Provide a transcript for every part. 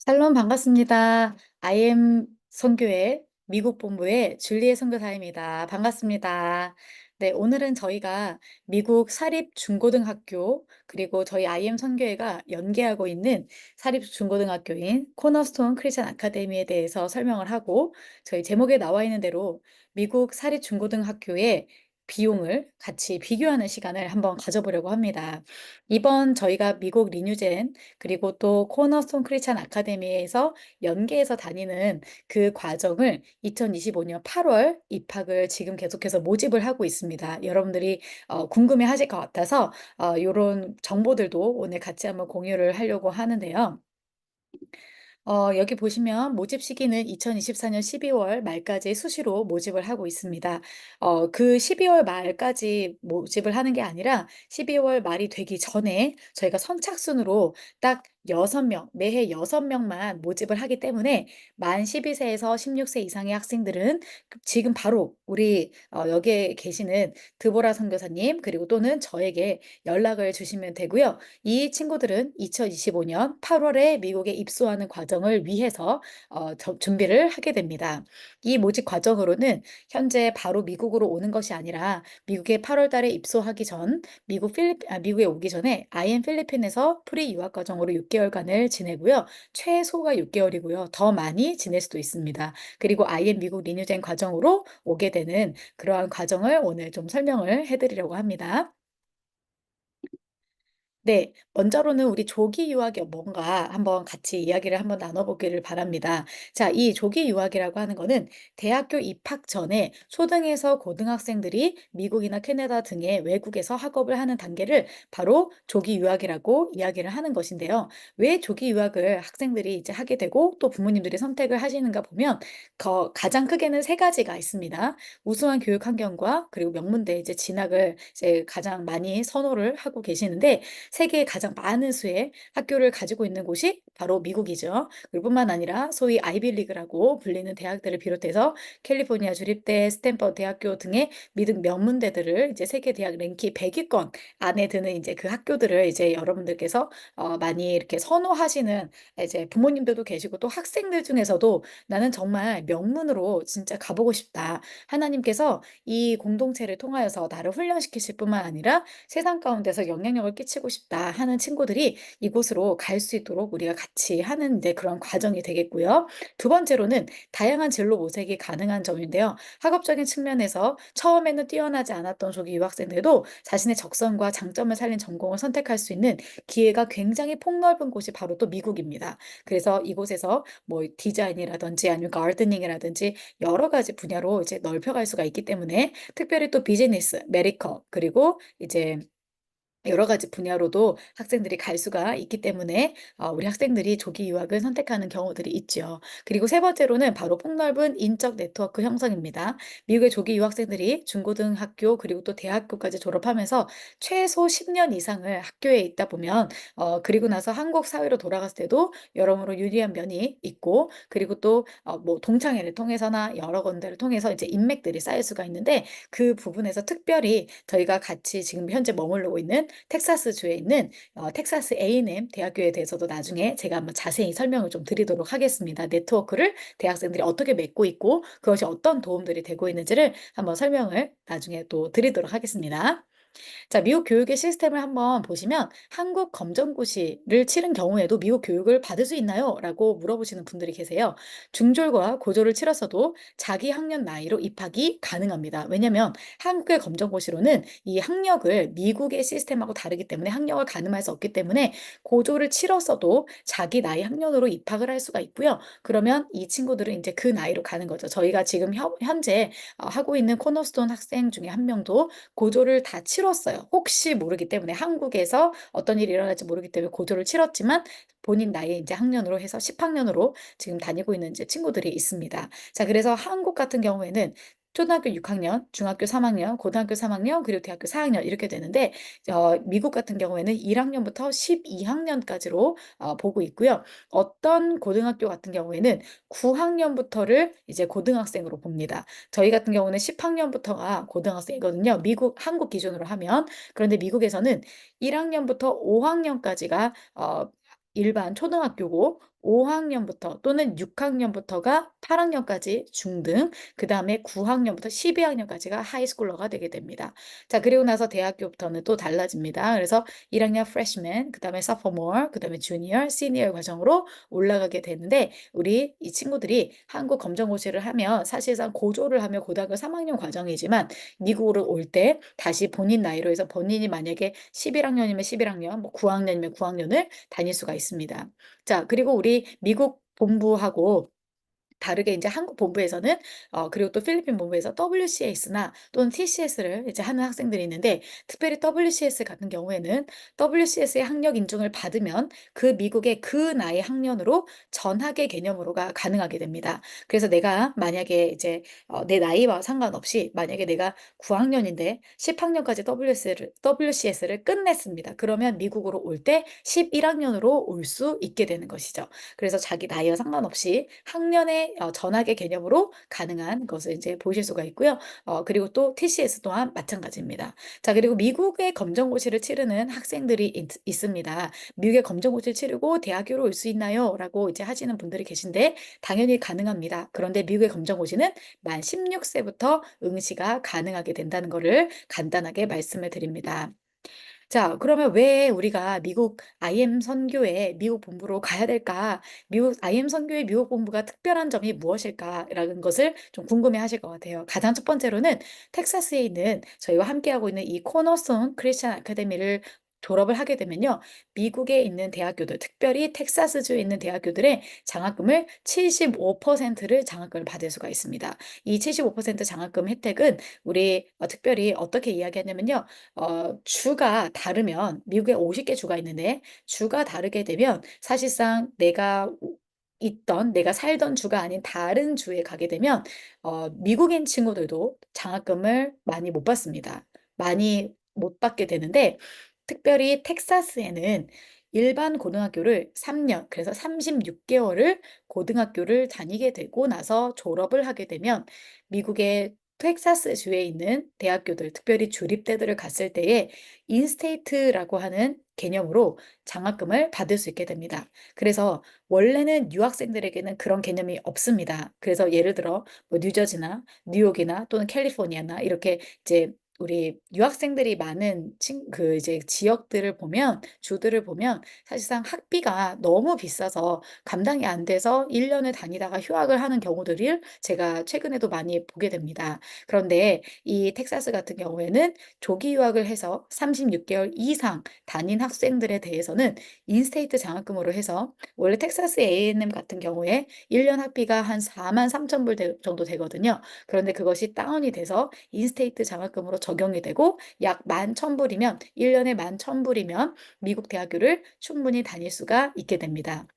샬롬 반갑습니다. IM 선교회 미국 본부의 줄리의 선교사입니다. 반갑습니다. 네, 오늘은 저희가 미국 사립 중고등학교 그리고 저희 IM 선교회가 연계하고 있는 사립 중고등학교인 코너스톤 크리스천 아카데미에 대해서 설명을 하고 저희 제목에 나와 있는 대로 미국 사립 중고등학교의 비용을 같이 비교하는 시간을 한번 가져보려고 합니다. 이번 저희가 미국 리뉴젠 그리고 또 코너스톤 크리스찬 아카데미에서 연계해서 다니는 그 과정을 2025년 8월 입학을 지금 계속해서 모집을 하고 있습니다. 여러분들이 궁금해하실 것 같아서 요런 정보들도 오늘 같이 한번 공유를 하려고 하는데요. 여기 보시면 모집 시기는 2024년 12월 말까지 수시로 모집을 하고 있습니다. 그 12월 말까지 모집을 하는 게 아니라 12월 말이 되기 전에 저희가 선착순으로 딱 6명, 매해 6명만 모집을 하기 때문에 만 12세에서 16세 이상의 학생들은 지금 바로 우리 여기에 계시는 드보라 선교사님 그리고 또는 저에게 연락을 주시면 되고요. 이 친구들은 2025년 8월에 미국에 입소하는 과정을 위해서 준비를 하게 됩니다. 이 모집 과정으로는 현재 바로 미국으로 오는 것이 아니라 미국에 8월 달에 입소하기 전 미국에 오기 전에 IM 필리핀에서 프리 유학 과정으로 6개월간을 지내고요. 최소가 6개월이고요. 더 많이 지낼 수도 있습니다. 그리고 IM 미국 리뉴젠 과정으로 오게 되는 그러한 과정을 오늘 좀 설명을 해드리려고 합니다. 네. 먼저로는 우리 조기 유학이 뭔가 한번 같이 이야기를 한번 나눠보기를 바랍니다. 자, 이 조기 유학이라고 하는 거는 대학교 입학 전에 초등에서 고등학생들이 미국이나 캐나다 등의 외국에서 학업을 하는 단계를 바로 조기 유학이라고 이야기를 하는 것인데요. 왜 조기 유학을 학생들이 이제 하게 되고 또 부모님들이 선택을 하시는가 보면 가장 크게는 세 가지가 있습니다. 우수한 교육 환경과 그리고 명문대 이제 진학을 이제 가장 많이 선호를 하고 계시는데 세계에 가장 많은 수의 학교를 가지고 있는 곳이 바로 미국이죠. 그리고 뿐만 아니라 소위 아이비리그라고 불리는 대학들을 비롯해서 캘리포니아 주립대, 스탠퍼드 대학교 등의 미국 명문대들을 이제 세계 대학 랭킹 100위권 안에 드는 이제 그 학교들을 이제 여러분들께서 많이 이렇게 선호하시는 이제 부모님들도 계시고 또 학생들 중에서도 나는 정말 명문으로 진짜 가보고 싶다. 하나님께서 이 공동체를 통하여서 나를 훈련시키실 뿐만 아니라 세상 가운데서 영향력을 끼치고 싶다 하는 친구들이 이곳으로 갈 수 있도록 우리가 같이 하는 데 그런 과정이 되겠고요. 두 번째로는 다양한 진로 모색이 가능한 점인데요. 학업적인 측면에서 처음에는 뛰어나지 않았던 조기 유학생들도 자신의 적성과 장점을 살린 전공을 선택할 수 있는 기회가 굉장히 폭넓은 곳이 바로 또 미국입니다. 그래서 이곳에서 뭐 디자인이라든지 아니면 가드닝이라든지 여러 가지 분야로 이제 넓혀갈 수가 있기 때문에 특별히 또 비즈니스, 메디컬 그리고 이제 여러 가지 분야로도 학생들이 갈 수가 있기 때문에 우리 학생들이 조기 유학을 선택하는 경우들이 있죠. 그리고 세 번째로는 바로 폭넓은 인적 네트워크 형성입니다. 미국의 조기 유학생들이 중고등학교 그리고 또 대학교까지 졸업하면서 최소 10년 이상을 학교에 있다 보면 그리고 나서 한국 사회로 돌아갔을 때도 여러모로 유리한 면이 있고 그리고 또 뭐 동창회를 통해서나 여러 군데를 통해서 이제 인맥들이 쌓일 수가 있는데 그 부분에서 특별히 저희가 같이 지금 현재 머무르고 있는 텍사스주에 있는 텍사스 A&M 대학교에 대해서도 나중에 제가 한번 자세히 설명을 좀 드리도록 하겠습니다. 네트워크를 대학생들이 어떻게 맺고 있고 그것이 어떤 도움들이 되고 있는지를 한번 설명을 나중에 또 드리도록 하겠습니다. 자, 미국 교육의 시스템을 한번 보시면 한국 검정고시를 치른 경우에도 미국 교육을 받을 수 있나요? 라고 물어보시는 분들이 계세요. 중졸과 고졸을 치렀어도 자기 학년 나이로 입학이 가능합니다. 왜냐하면 한국의 검정고시로는 이 학력을 미국의 시스템하고 다르기 때문에 학력을 가늠할 수 없기 때문에 고졸을 치렀어도 자기 나이 학년으로 입학을 할 수가 있고요. 그러면 이 친구들은 이제 그 나이로 가는 거죠. 저희가 지금 현재 하고 있는 코너스톤 학생 중에 한 명도 고졸을 다 치렀어요. 혹시 모르기 때문에 한국에서 어떤 일이 일어날지 모르기 때문에 고졸을 치렀지만 본인 나이에 이제 학년으로 해서 10학년으로 지금 다니고 있는 이제 친구들이 있습니다. 자, 그래서 한국 같은 경우에는 초등학교 6학년, 중학교 3학년, 고등학교 3학년, 그리고 대학교 4학년 이렇게 되는데 미국 같은 경우에는 1학년부터 12학년까지로 보고 있고요. 어떤 고등학교 같은 경우에는 9학년부터를 이제 고등학생으로 봅니다. 저희 같은 경우는 10학년부터가 고등학생이거든요. 한국 기준으로 하면. 그런데 미국에서는 1학년부터 5학년까지가 일반 초등학교고 5학년부터 또는 6학년부터가 8학년까지 중등, 그다음에 9학년부터 12학년까지가 하이스쿨러가 되게 됩니다. 자, 그리고 나서 대학교부터는 또 달라집니다. 그래서 1학년 freshman, 그다음에 sophomore, 그다음에 junior, senior 과정으로 올라가게 되는데 우리 이 친구들이 한국 검정고시를 하면 사실상 고졸을 하면 고등학교 3학년 과정이지만 미국으로 올 때 다시 본인 나이로 해서 본인이 만약에 11학년이면 11학년, 뭐 9학년이면 9학년을 다닐 수가 있습니다. 자, 그리고 우리 미국 본부하고 다르게 이제 한국 본부에서는 그리고 또 필리핀 본부에서 WCS나 또는 TCS를 이제 하는 학생들이 있는데 특별히 WCS 같은 경우에는 WCS의 학력 인증을 받으면 그 미국의 그 나이 학년으로 전학의 개념으로가 가능하게 됩니다. 그래서 내가 만약에 이제 내 나이와 상관없이 만약에 내가 9학년인데 10학년까지 WCS를 끝냈습니다. 그러면 미국으로 올 때 11학년으로 올 수 있게 되는 것이죠. 그래서 자기 나이와 상관없이 학년의 전학의 개념으로 가능한 것을 이제 보실 수가 있고요. 그리고 또 TCS 또한 마찬가지입니다. 자, 그리고 미국의 검정고시를 치르는 학생들이 있습니다. 미국의 검정고시를 치르고 대학교로 올 수 있나요? 라고 이제 하시는 분들이 계신데 당연히 가능합니다. 그런데 미국의 검정고시는 만 16세부터 응시가 가능하게 된다는 것을 간단하게 말씀을 드립니다. 자, 그러면 왜 우리가 미국 IM 선교에 미국 본부로 가야 될까? 미국 IM 선교의 미국 본부가 특별한 점이 무엇일까라는 것을 좀 궁금해 하실 것 같아요. 가장 첫 번째로는 텍사스에 있는 저희와 함께하고 있는 이 코너스톤 크리스천 아카데미를 졸업을 하게 되면요. 미국에 있는 대학교들, 특별히 텍사스주에 있는 대학교들의 장학금을 75%를 장학금을 받을 수가 있습니다. 이 75% 장학금 혜택은 우리 특별히 어떻게 이야기하냐면요. 주가 다르면 미국에 50개 주가 있는데 주가 다르게 되면 사실상 내가 살던 주가 아닌 다른 주에 가게 되면 미국인 친구들도 장학금을 많이 못 받습니다. 많이 못 받게 되는데 특별히 텍사스에는 일반 고등학교를 3년, 그래서 36개월을 고등학교를 다니게 되고 나서 졸업을 하게 되면 미국의 텍사스 주에 있는 대학교들, 특별히 주립대들을 갔을 때에 인스테이트라고 하는 개념으로 장학금을 받을 수 있게 됩니다. 그래서 원래는 유학생들에게는 그런 개념이 없습니다. 그래서 예를 들어 뭐 뉴저지나 뉴욕이나 또는 캘리포니아나 이렇게 이제 우리 유학생들이 많은 그 이제 지역들을 보면 주들을 보면 사실상 학비가 너무 비싸서 감당이 안 돼서 1년을 다니다가 휴학을 하는 경우들을 제가 최근에도 많이 보게 됩니다. 그런데 이 텍사스 같은 경우에는 조기 유학을 해서 36개월 이상 다닌 학생들에 대해서는 인스테이트 장학금으로 해서 원래 텍사스 A&M 같은 경우에 1년 학비가 한 4만 3천 불 정도 되거든요. 그런데 그것이 다운이 돼서 인스테이트 장학금으로 적용이 되고 약 11,000불이면 1년에 11,000불이면 미국 대학교를 충분히 다닐 수가 있게 됩니다.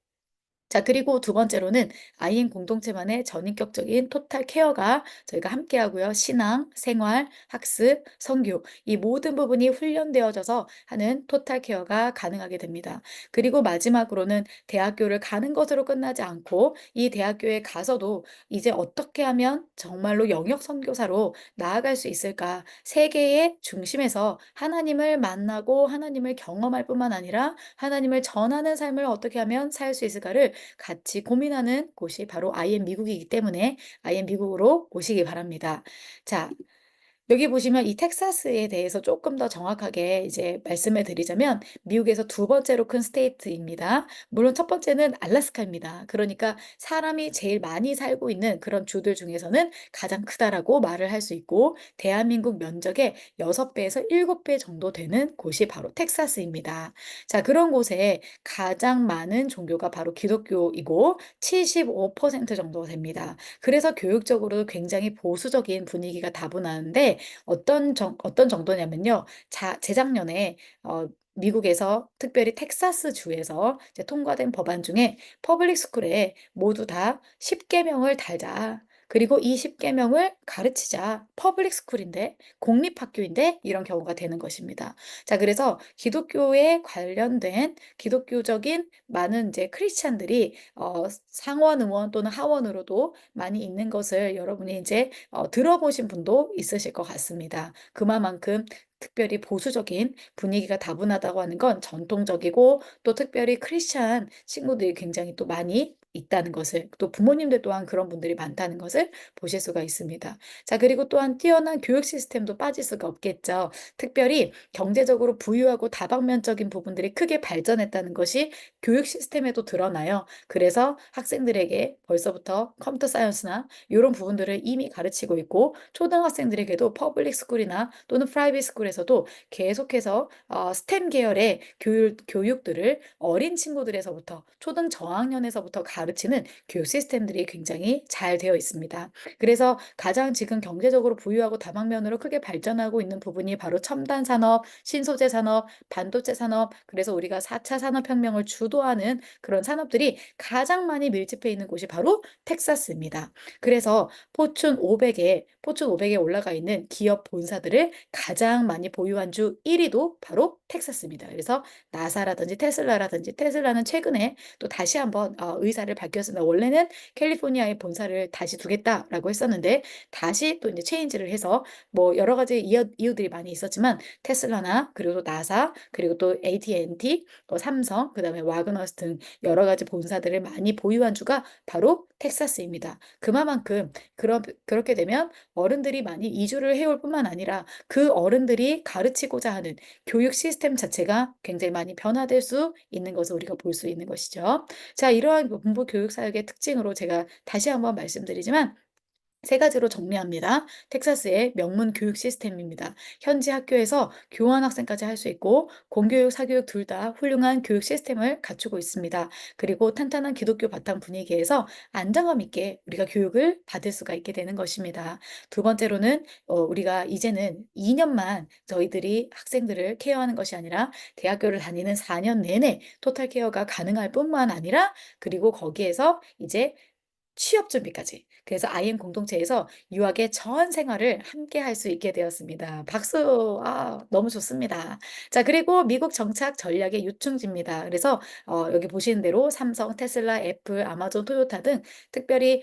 자, 그리고 두 번째로는 아이인 공동체만의 전인격적인 토탈 케어가 저희가 함께 하고요. 신앙, 생활, 학습, 선교 이 모든 부분이 훈련되어져서 하는 토탈 케어가 가능하게 됩니다. 그리고 마지막으로는 대학교를 가는 것으로 끝나지 않고 이 대학교에 가서도 이제 어떻게 하면 정말로 영역 선교사로 나아갈 수 있을까? 세계의 중심에서 하나님을 만나고 하나님을 경험할 뿐만 아니라 하나님을 전하는 삶을 어떻게 하면 살 수 있을까를 같이 고민하는 곳이 바로 IM 미국이기 때문에 IM 미국으로 오시기 바랍니다. 자, 여기 보시면 이 텍사스에 대해서 조금 더 정확하게 이제 말씀을 드리자면 미국에서 두 번째로 큰 스테이트입니다. 물론 첫 번째는 알래스카입니다. 그러니까 사람이 제일 많이 살고 있는 그런 주들 중에서는 가장 크다라고 말을 할 수 있고 대한민국 면적의 6배에서 7배 정도 되는 곳이 바로 텍사스입니다. 자, 그런 곳에 가장 많은 종교가 바로 기독교이고 75% 정도 됩니다. 그래서 교육적으로 굉장히 보수적인 분위기가 다분하는데 어떤 정도냐면요. 재작년에 미국에서 특별히 텍사스 주에서 이제 통과된 법안 중에 퍼블릭 스쿨에 모두 다 10계명을 달자. 그리고 이 10계명을 가르치자. 퍼블릭 스쿨인데, 공립학교인데 이런 경우가 되는 것입니다. 자, 그래서 기독교에 관련된 기독교적인 많은 이제 크리스찬들이 상원 의원 또는 하원으로도 많이 있는 것을 여러분이 이제 들어보신 분도 있으실 것 같습니다. 그만큼 특별히 보수적인 분위기가 다분하다고 하는 건 전통적이고 또 특별히 크리스찬 친구들이 굉장히 또 많이 있다는 것을, 또 부모님들 또한 그런 분들이 많다는 것을 보실 수가 있습니다. 자, 그리고 또한 뛰어난 교육 시스템도 빠질 수가 없겠죠. 특별히 경제적으로 부유하고 다방면적인 부분들이 크게 발전했다는 것이 교육 시스템에도 드러나요. 그래서 학생들에게 벌써부터 컴퓨터 사이언스나 이런 부분들을 이미 가르치고 있고, 초등학생들에게도 퍼블릭 스쿨이나 또는 프라이빗 스쿨에서도 계속해서 스템 계열의 교육들을 어린 친구들에서부터 초등 저학년에서부터 가르치는 교육 시스템들이 굉장히 잘 되어 있습니다. 그래서 가장 지금 경제적으로 부유하고 다방면으로 크게 발전하고 있는 부분이 바로 첨단 산업, 신소재 산업, 반도체 산업, 그래서 우리가 4차 산업혁명을 주도하는 그런 산업들이 가장 많이 밀집해 있는 곳이 바로 텍사스입니다. 그래서 포춘 500에 올라가 있는 기업 본사들을 가장 많이 보유한 주 1위도 바로 텍사스입니다. 그래서 나사라든지 테슬라라든지, 테슬라는 최근에 또 다시 한번 의사를 바뀌었습니다. 원래는 캘리포니아에 본사를 다시 두겠다라고 했었는데 다시 또 이제 체인지를 해서 뭐 여러 가지 이유들이 많이 있었지만 테슬라나 그리고 또 나사 그리고 또 AT&T, 또 삼성, 그다음에 와그너스 등 여러 가지 본사들을 많이 보유한 주가 바로 텍사스입니다. 그만큼 그렇게 되면 어른들이 많이 이주를 해올 뿐만 아니라 그 어른들이 가르치고자 하는 교육 시스템 자체가 굉장히 많이 변화될 수 있는 것을 우리가 볼 수 있는 것이죠. 자, 이러한 문부 교육 사역의 특징으로 제가 다시 한번 말씀드리지만 세 가지로 정리합니다. 텍사스의 명문 교육 시스템입니다. 현지 학교에서 교환 학생까지 할 수 있고 공교육, 사교육 둘 다 훌륭한 교육 시스템을 갖추고 있습니다. 그리고 탄탄한 기독교 바탕 분위기에서 안정감 있게 우리가 교육을 받을 수가 있게 되는 것입니다. 두 번째로는 우리가 이제는 2년만 저희들이 학생들을 케어하는 것이 아니라 대학교를 다니는 4년 내내 토탈 케어가 가능할 뿐만 아니라, 그리고 거기에서 이제 취업 준비까지. 그래서 IM 공동체에서 유학의 전 생활을 함께 할 수 있게 되었습니다. 박수! 너무 좋습니다. 자, 그리고 미국 정착 전략의 유충지입니다. 그래서 여기 보시는 대로 삼성, 테슬라, 애플, 아마존, 토요타 등 특별히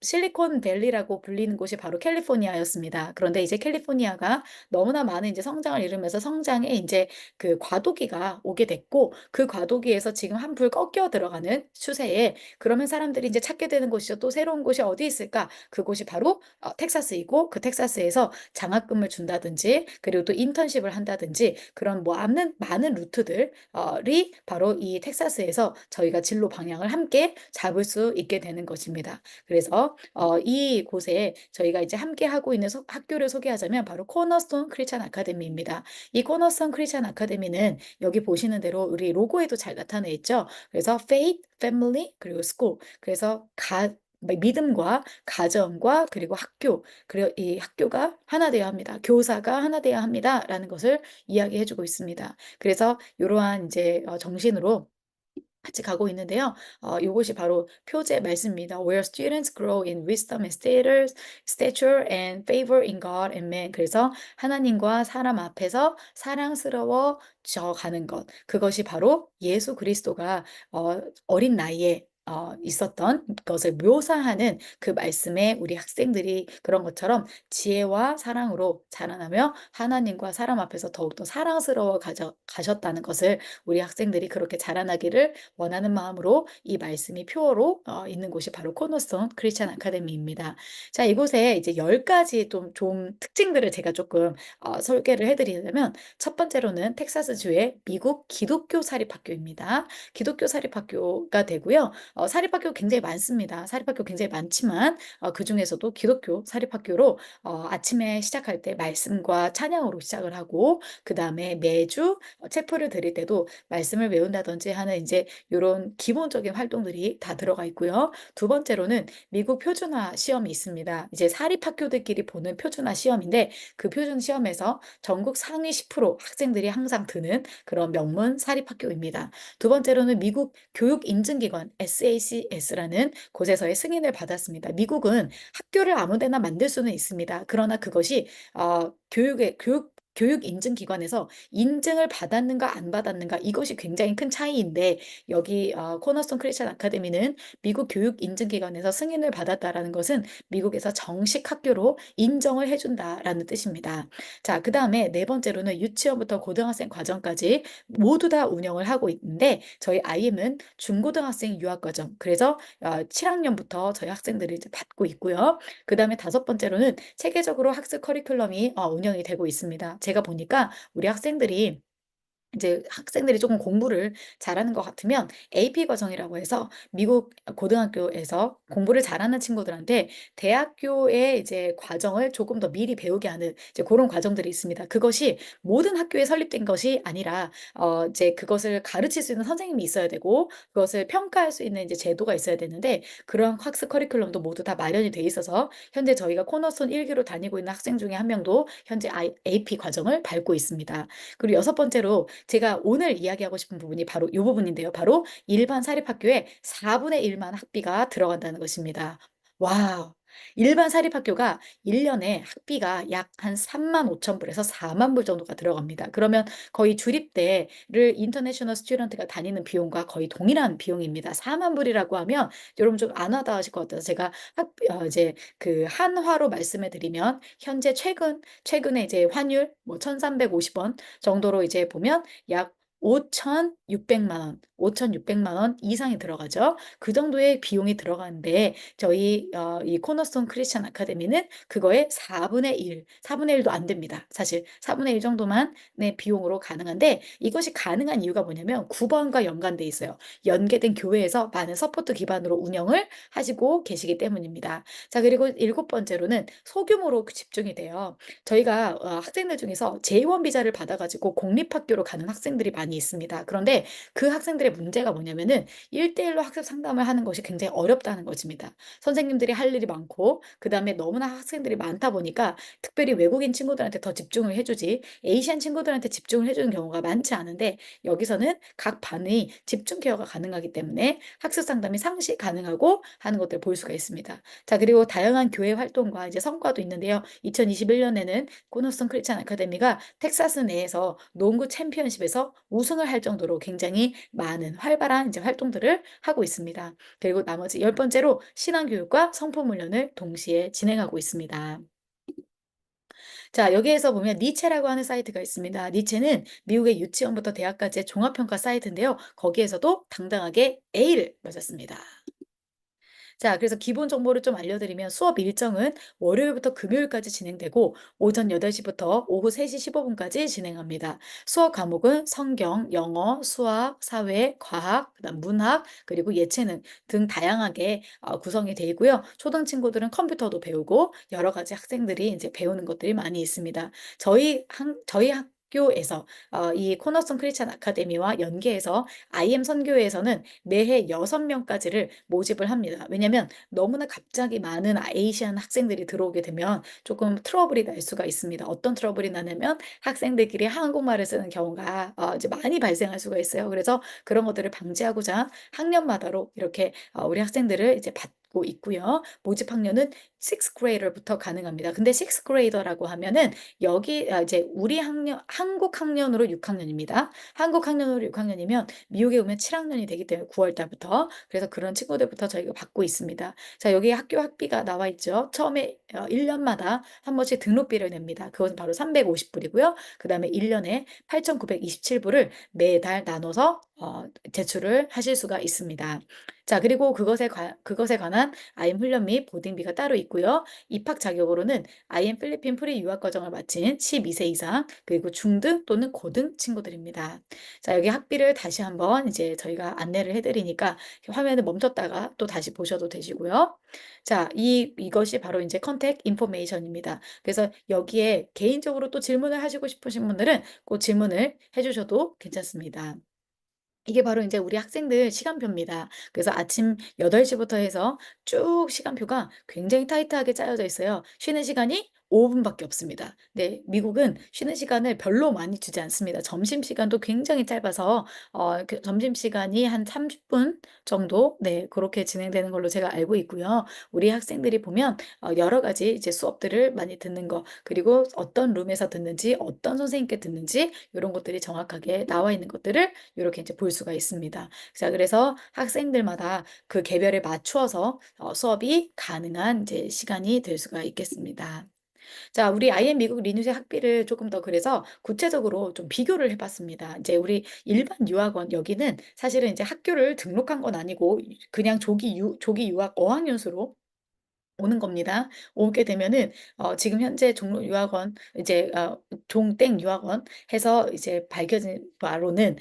실리콘밸리라고 불리는 곳이 바로 캘리포니아였습니다. 그런데 이제 캘리포니아가 너무나 많은 이제 성장을 이루면서 성장에 이제 그 과도기가 오게 됐고, 그 과도기에서 지금 한풀 꺾여 들어가는 추세에, 그러면 사람들이 이제 찾게 되는 곳이죠. 또 새로운 곳이 어디 있을까? 그곳이 바로 텍사스이고, 그 텍사스에서 장학금을 준다든지 그리고 또 인턴십을 한다든지 그런 뭐 많은 루트들이 바로 이 텍사스에서 저희가 진로 방향을 함께 잡을 수 있게 되는 것입니다. 그래서 이곳에 저희가 이제 함께 하고 있는 학교를 소개하자면 바로 코너스톤 크리스찬 아카데미입니다. 이 코너스톤 크리스찬 아카데미는 여기 보시는 대로 우리 로고에도 잘 나타내 있죠. 그래서 faith, family, 그리고 school. 그래서 믿음과 가정과 그리고 학교, 그리고 이 학교가 하나 되어야 합니다. 교사가 하나 되어야 합니다라는 것을 이야기해 주고 있습니다. 그래서 이러한 이제 정신으로 같이 가고 있는데요. 요것이 바로 표제 말씀입니다. Where students grow in wisdom and stature and favor in God and man. 그래서 하나님과 사람 앞에서 사랑스러워져 가는 것. 그것이 바로 예수 그리스도가 어린 나이에 있었던 것을 묘사하는 그 말씀에 우리 학생들이 그런 것처럼 지혜와 사랑으로 자라나며 하나님과 사람 앞에서 더욱더 사랑스러워 가셨다는 것을, 우리 학생들이 그렇게 자라나기를 원하는 마음으로 이 말씀이 표어로 있는 곳이 바로 코너스톤 크리스찬 아카데미입니다. 자, 이곳에 이제 10가지 좀 특징들을 제가 조금 소개를 해드리자면, 첫 번째로는 텍사스주의 미국 기독교 사립학교입니다. 기독교 사립학교가 되고요. 사립학교 굉장히 많습니다. 사립학교 굉장히 많지만 그중에서도 기독교 사립학교로 아침에 시작할 때 말씀과 찬양으로 시작을 하고, 그 다음에 매주 체프를 드릴 때도 말씀을 외운다든지 하는 이제 이런 기본적인 활동들이 다 들어가 있고요. 두 번째로는 미국 표준화 시험이 있습니다. 이제 사립학교들끼리 보는 표준화 시험인데, 그 표준 시험에서 전국 상위 10% 학생들이 항상 드는 그런 명문 사립학교입니다. 두 번째로는 미국 교육인증기관 SACS라는 곳에서의 승인을 받았습니다. 미국은 학교를 아무 데나 만들 수는 있습니다. 그러나 그것이 교육 인증 기관에서 인증을 받았는가 안 받았는가 이것이 굉장히 큰 차이인데 여기 코너스톤 크리스천 아카데미는 미국 교육 인증 기관에서 승인을 받았다라는 것은 미국에서 정식 학교로 인정을 해준다라는 뜻입니다. 자, 그다음에 네 번째로는 유치원부터 고등학생 과정까지 모두 다 운영을 하고 있는데 저희 IM은 중고등학생 유학 과정 그래서 7학년부터 저희 학생들이 이제 받고 있고요. 그다음에 다섯 번째로는 체계적으로 학습 커리큘럼이 운영이 되고 있습니다. 제가 보니까 우리 학생들이 이제 학생들이 조금 공부를 잘하는 것 같으면 AP 과정이라고 해서 미국 고등학교에서 공부를 잘하는 친구들한테 대학교의 이제 과정을 조금 더 미리 배우게 하는 이제 그런 과정들이 있습니다. 그것이 모든 학교에 설립된 것이 아니라 이제 그것을 가르칠 수 있는 선생님이 있어야 되고 그것을 평가할 수 있는 이제 제도가 있어야 되는데 그런 학습 커리큘럼도 모두 다 마련이 돼 있어서 현재 저희가 코너스톤 1기로 다니고 있는 학생 중에 한 명도 현재 AP 과정을 밟고 있습니다. 그리고 여섯 번째로 제가 오늘 이야기하고 싶은 부분이 바로 이 부분인데요. 바로 일반 사립학교에 4분의 1만 학비가 들어간다는 것입니다. 와우. 일반 사립학교가 1년에 학비가 약 한 35,000불에서 40,000불 정도가 들어갑니다. 그러면 거의 주립대를 인터내셔널 스튜던트가 다니는 비용과 거의 동일한 비용입니다. 40,000불이라고 하면 여러분 좀 안 와닿으실 것 같아서 제가 이제 그 한화로 말씀을 드리면 현재 최근에 이제 환율 뭐 1,350원 정도로 이제 보면 약 5,600만 원, 5,600만 원 이상이 들어가죠. 그 정도의 비용이 들어가는데 저희 이 코너스톤 크리스천 아카데미는 그거의 4분의 1, 4분의 1도 안 됩니다. 사실 4분의 1 정도만 의 비용으로 가능한데 이것이 가능한 이유가 뭐냐면 9번과 연관돼 있어요. 연계된 교회에서 많은 서포트 기반으로 운영을 하시고 계시기 때문입니다. 자, 그리고 일곱 번째로는 소규모로 집중이 돼요. 저희가 학생들 중에서 J1 비자를 받아가지고 공립학교로 가는 학생들이 많이 있습니다. 그런데 그 학생들의 문제가 뭐냐면은 1대1로 학습 상담을 하는 것이 굉장히 어렵다는 것입니다. 선생님들이 할 일이 많고 그다음에 너무나 학생들이 많다 보니까 특별히 외국인 친구들한테 더 집중을 해주지 에이시안 친구들한테 집중을 해주는 경우가 많지 않은데 여기서는 각 반의 집중 케어가 가능하기 때문에 학습 상담이 상시 가능하고 하는 것들을 볼 수가 있습니다. 자, 그리고 다양한 교회 활동과 이제 성과도 있는데요. 2021년에는 코너스톤 크리스천 아카데미가 텍사스 내에서 농구 챔피언십에서 우승을 할 정도로 굉장히 많은 활발한 이제 활동들을 하고 있습니다. 그리고 나머지 열 번째로 신앙교육과 성품 훈련을 동시에 진행하고 있습니다. 자, 여기에서 보면 니체라고 하는 사이트가 있습니다. 니체는 미국의 유치원부터 대학까지의 종합평가 사이트인데요. 거기에서도 당당하게 A를 맞았습니다. 자, 그래서 기본 정보를 좀 알려드리면 수업 일정은 월요일부터 금요일까지 진행되고 오전 8시부터 오후 3시 15분까지 진행합니다. 수업 과목은 성경, 영어, 수학, 사회, 과학, 그다음 문학, 그리고 예체능 등 다양하게 구성이 되어 있고요. 초등 친구들은 컴퓨터도 배우고 여러 가지 학생들이 이제 배우는 것들이 많이 있습니다. 저희 학교에서 이 코너스톤 크리스천 아카데미와 연계해서 IM 선교회에서는 매해 6명까지를 모집을 합니다. 왜냐면 너무나 갑자기 많은 아시안 학생들이 들어오게 되면 조금 트러블이 날 수가 있습니다. 어떤 트러블이 나냐면 학생들끼리 한국말을 쓰는 경우가 이제 많이 발생할 수가 있어요. 그래서 그런 것들을 방지하고자 학년마다로 이렇게 우리 학생들을 이제 받고 있고요. 모집 학년은 6th grader부터 가능합니다. 근데 6th grader라고 하면은 여기 이제 우리 학년 한국 학년으로 6학년입니다. 한국 학년으로 6학년이면 미국에 오면 7학년이 되기 때문에 9월 달부터 그래서 그런 친구들부터 저희가 받고 있습니다. 자, 여기 학교 학비가 나와 있죠. 처음에 1년마다 한 번씩 등록비를 냅니다. 그것은 바로 350불이고요. 그다음에 1년에 8,927불을 매달 나눠서 제출을 하실 수가 있습니다. 자, 그리고 그것에 관한 IM 훈련 및 보딩비가 따로 있고요. 입학 자격으로는 IM 필리핀 프리 유학 과정을 마친 12세 이상 그리고 중등 또는 고등 친구들입니다. 자, 여기 학비를 다시 한번 이제 저희가 안내를 해드리니까 화면을 멈췄다가 또 다시 보셔도 되시고요. 자, 이것이 바로 이제 컨택 인포메이션입니다. 그래서 여기에 개인적으로 또 질문을 하시고 싶으신 분들은 꼭 질문을 해주셔도 괜찮습니다. 이게 바로 이제 우리 학생들 시간표입니다. 그래서 아침 8시부터 해서 쭉 시간표가 굉장히 타이트하게 짜여져 있어요. 쉬는 시간이 5분밖에 없습니다. 네. 미국은 쉬는 시간을 별로 많이 주지 않습니다. 점심시간도 굉장히 짧아서 점심시간이 한 30분 정도, 네, 그렇게 진행되는 걸로 제가 알고 있고요. 우리 학생들이 보면 여러 가지 이제 수업들을 많이 듣는 거, 그리고 어떤 룸에서 듣는지, 어떤 선생님께 듣는지, 이런 것들이 정확하게 나와 있는 것들을 이렇게 이제 볼 수가 있습니다. 자, 그래서 학생들마다 그 개별에 맞추어서 수업이 가능한 이제 시간이 될 수가 있겠습니다. 자, 우리 IM 미국 리누제 학비를 조금 더 그래서 구체적으로 좀 비교를 해 봤습니다. 이제 우리 일반 유학원 여기는 사실은 이제 학교를 등록한 건 아니고 그냥 조기 유학 어학연수로 오는 겁니다. 오게 되면은 지금 현재 종로 유학원 이제 종땡 유학원 해서 이제 밝혀진 바로는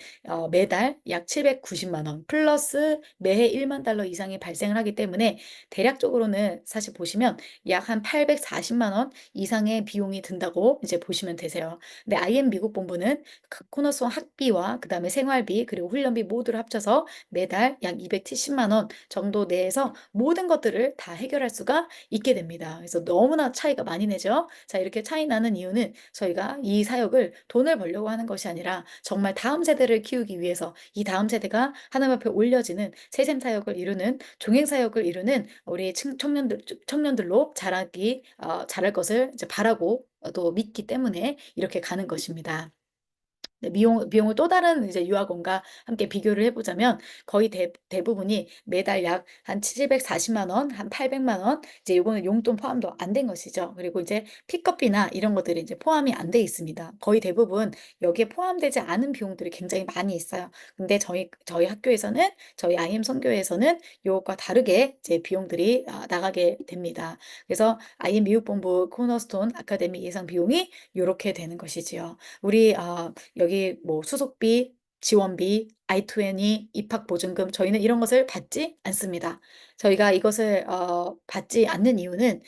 매달 약 790만 원 플러스 매해 1만 달러 이상이 발생을 하기 때문에 대략적으로는 사실 보시면 약 한 840만 원 이상의 비용이 든다고 이제 보시면 되세요. 근데 IM 미국 본부는 그 코너송 학비와 그다음에 생활비 그리고 훈련비 모두를 합쳐서 매달 약 270만 원 정도 내에서 모든 것들을 다 해결할 수가 있게 됩니다. 그래서 너무나 차이가 많이 나죠. 자, 이렇게 차이 나는 이유는 저희가 이 사역을 돈을 벌려고 하는 것이 아니라 정말 다음 세대를 키우기 위해서 이 다음 세대가 하나님 앞에 올려지는 세샘 사역을 이루는 종행 사역을 이루는 우리 청년들로 자랄 것을 이제 바라고 또 믿기 때문에 이렇게 가는 것입니다. 네, 비용을 또 다른 이제 유학원과 함께 비교를 해 보자면 거의 대부분이 매달 약 한 740만 원, 한 800만 원, 이제 요거는 용돈 포함도 안 된 것이죠. 그리고 이제 픽업비나 이런 것들이 이제 포함이 안 돼 있습니다. 거의 대부분 여기에 포함되지 않은 비용들이 굉장히 많이 있어요. 근데 저희 학교에서는 저희 IM 선교회에서는 요것과 다르게 이제 비용들이 나가게 됩니다. 그래서 IM 미국 본부 코너스톤 아카데미 예상 비용이 요렇게 되는 것이지요. 우리 여기 뭐 수속비, 지원비, I-20 입학 보증금 저희는 이런 것을 받지 않습니다. 저희가 이것을 받지 않는 이유는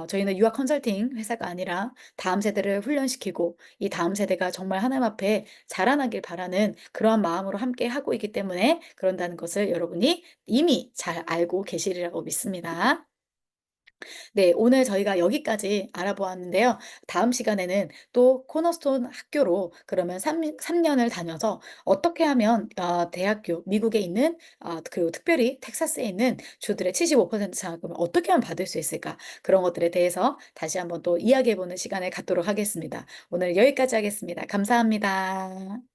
저희는 유학 컨설팅 회사가 아니라 다음 세대를 훈련시키고 이 다음 세대가 정말 하나님 앞에 자라나길 바라는 그러한 마음으로 함께 하고 있기 때문에 그런다는 것을 여러분이 이미 잘 알고 계시리라고 믿습니다. 네, 오늘 저희가 여기까지 알아보았는데요. 다음 시간에는 또 코너스톤 학교로 그러면 3년을 다녀서 어떻게 하면 대학교, 미국에 있는 그리고 특별히 텍사스에 있는 주들의 75% 장학금을 어떻게 하면 받을 수 있을까? 그런 것들에 대해서 다시 한번 또 이야기해 보는 시간을 갖도록 하겠습니다. 오늘 여기까지 하겠습니다. 감사합니다.